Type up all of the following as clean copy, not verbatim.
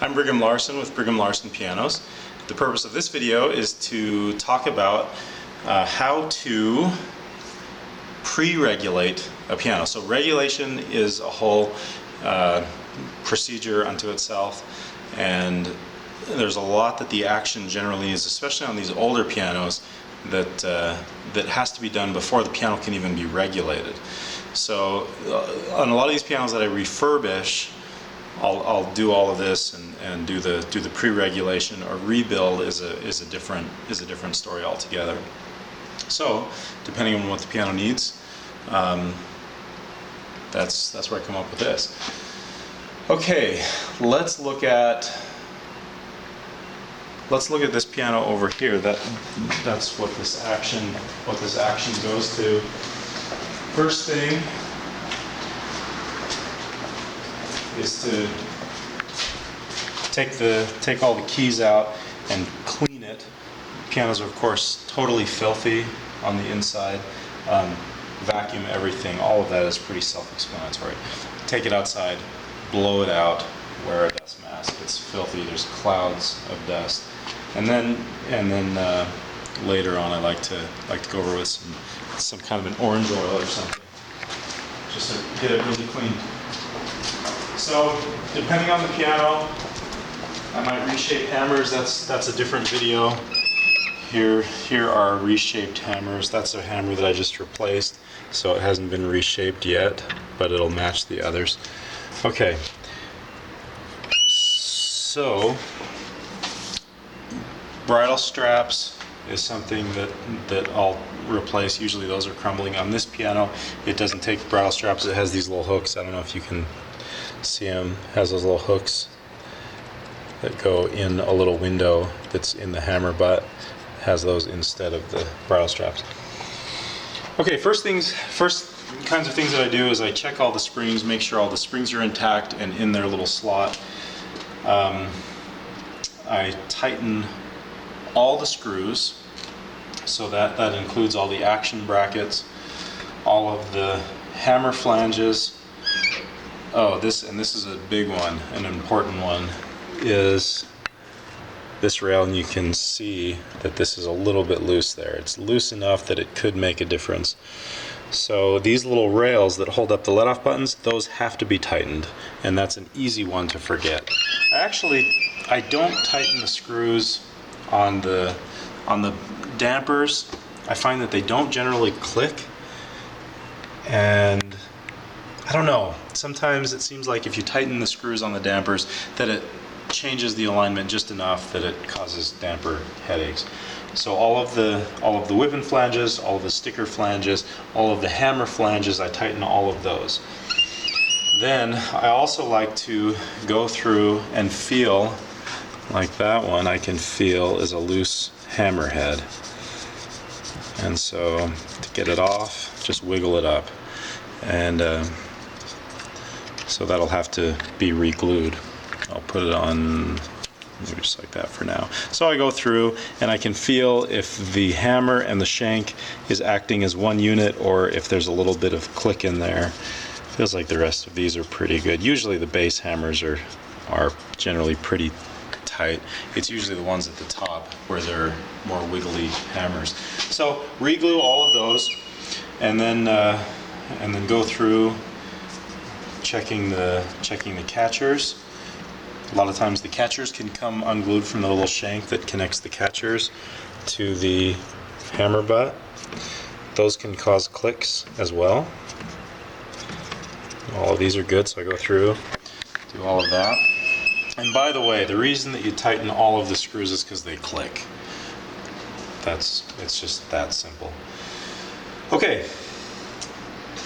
I'm Brigham Larson with Brigham Larson Pianos. The purpose of this video is to talk about how to pre-regulate a piano. So regulation is a whole procedure unto itself, and there's a lot that the action generally is, especially on these older pianos, that has to be done before the piano can even be regulated. So on a lot of these pianos that I refurbish, I'll do all of this and do the pre-regulation. Or rebuild is a different story altogether. So depending on what the piano needs, that's where I come up with this. Okay, let's look at this piano over here. That's what this action goes to. First thing is to take all the keys out and clean it. Pianos are of course totally filthy on the inside. Vacuum everything. All of that is pretty self-explanatory. Take it outside, blow it out, wear a dust mask. It's filthy. There's clouds of dust. And then later on, I like to go over with some kind of an orange oil or something, just to get it really clean. So depending on the piano, I might reshape hammers. That's a different video. Here are reshaped hammers. That's a hammer that I just replaced, so it hasn't been reshaped yet, but it'll match the others. Okay. So bridle straps is something that I'll replace. Usually those are crumbling. On this piano, it doesn't take bridle straps. It has these little hooks. I don't know if you can see them. It has those little hooks that go in a little window that's in the hammer butt. It has those instead of the bridle straps. Okay, first kinds of things that I do is I check all the springs, make sure all the springs are intact and in their little slot. I tighten all the screws, so that includes all the action brackets, all of the hammer flanges. Oh, this is a big one, an important one, is this rail, and you can see that this is a little bit loose there. It's loose enough that it could make a difference. So these little rails that hold up the let-off buttons, those have to be tightened, and that's an easy one to forget. I don't tighten the screws on the dampers. I find that they don't generally click, and I don't know, sometimes it seems like if you tighten the screws on the dampers that it changes the alignment just enough that it causes damper headaches. So all of the whipping flanges, all of the sticker flanges, all of the hammer flanges, I tighten all of those. Then I also like to go through and feel, like that one I can feel is a loose hammer head. And so to get it off, just wiggle it up. And so that'll have to be re-glued. I'll put it on maybe just like that for now. So I go through and I can feel if the hammer and the shank is acting as one unit or if there's a little bit of click in there. Feels like the rest of these are pretty good. Usually the base hammers are generally pretty tight. It's usually the ones at the top where they're more wiggly hammers. So re-glue all of those, and then go through checking the catchers. A lot of times the catchers can come unglued from the little shank that connects the catchers to the hammer butt. Those can cause clicks as well. All of these are good, so I go through, do all of that. And by the way, the reason that you tighten all of the screws is because they click. It's just that simple. Okay,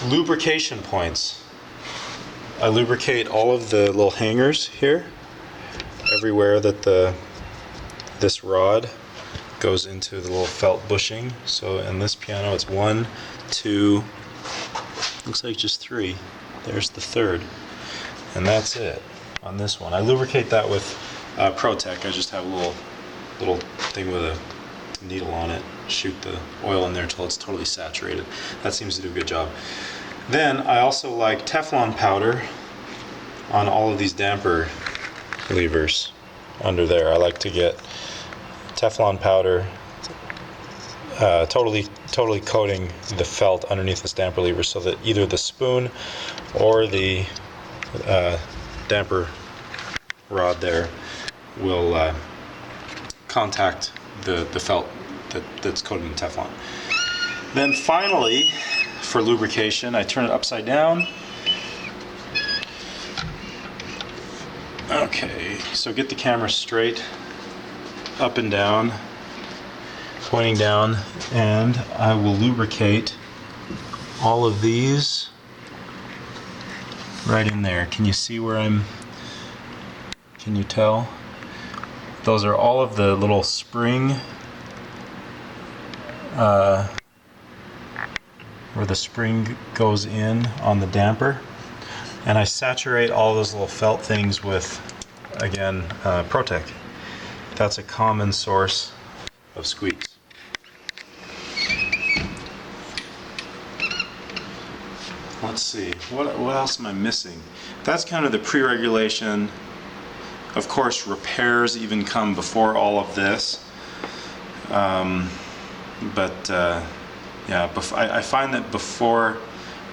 lubrication points. I lubricate all of the little hangers here, everywhere that this rod goes into the little felt bushing. So in this piano it's 1, 2, looks like just 3. There's the third, and that's it on this one. I lubricate that with Protec. I just have a little thing with a needle on it, shoot the oil in there until it's totally saturated. That seems to do a good job. Then I also like Teflon powder on all of these damper levers under there. I like to get Teflon powder, totally coating the felt underneath this damper lever so that either the spoon or the damper rod there will contact the felt that's coated in Teflon. Then finally, for lubrication, I turn it upside down. Okay, so get the camera straight, up and down, pointing down, and I will lubricate all of these right in there. Can you see where can you tell? Those are all of the little spring, where the spring goes in on the damper. And I saturate all those little felt things with, again, Protec. That's a common source of squeaks. Let's see, what else am I missing? That's kind of the pre-regulation. Of course, repairs even come before all of this. Yeah, I find that before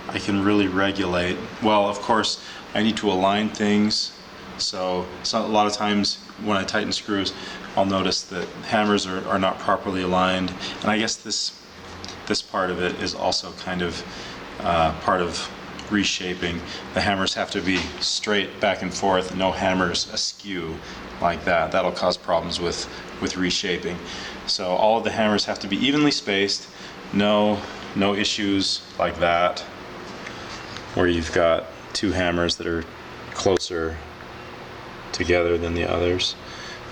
I can really regulate, well, of course, I need to align things. So a lot of times when I tighten screws, I'll notice that hammers are not properly aligned. And I guess this part of it is also kind of part of reshaping. The hammers have to be straight back and forth, no hammers askew like that. That'll cause problems with reshaping. So all of the hammers have to be evenly spaced, no issues like that, where you've got two hammers that are closer together than the others.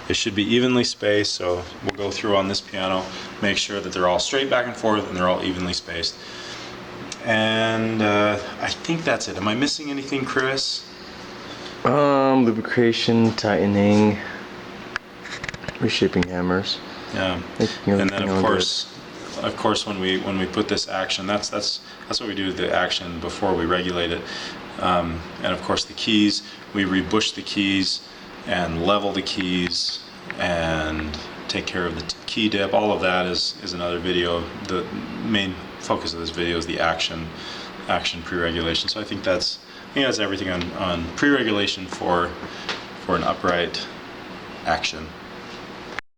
It should be evenly spaced, so we'll go through on this piano, make sure that they're all straight back and forth and they're all evenly spaced. And I think that's it. Am I missing anything, Chris? Lubrication, tightening, reshaping hammers. Yeah. And then of course when we put this action, that's what we do with the action before we regulate it. And of course the keys, we rebush the keys and level the keys and take care of the key dip. All of that is another video. The main focus of this video is the action pre-regulation. So I think that's everything on pre-regulation for an upright action.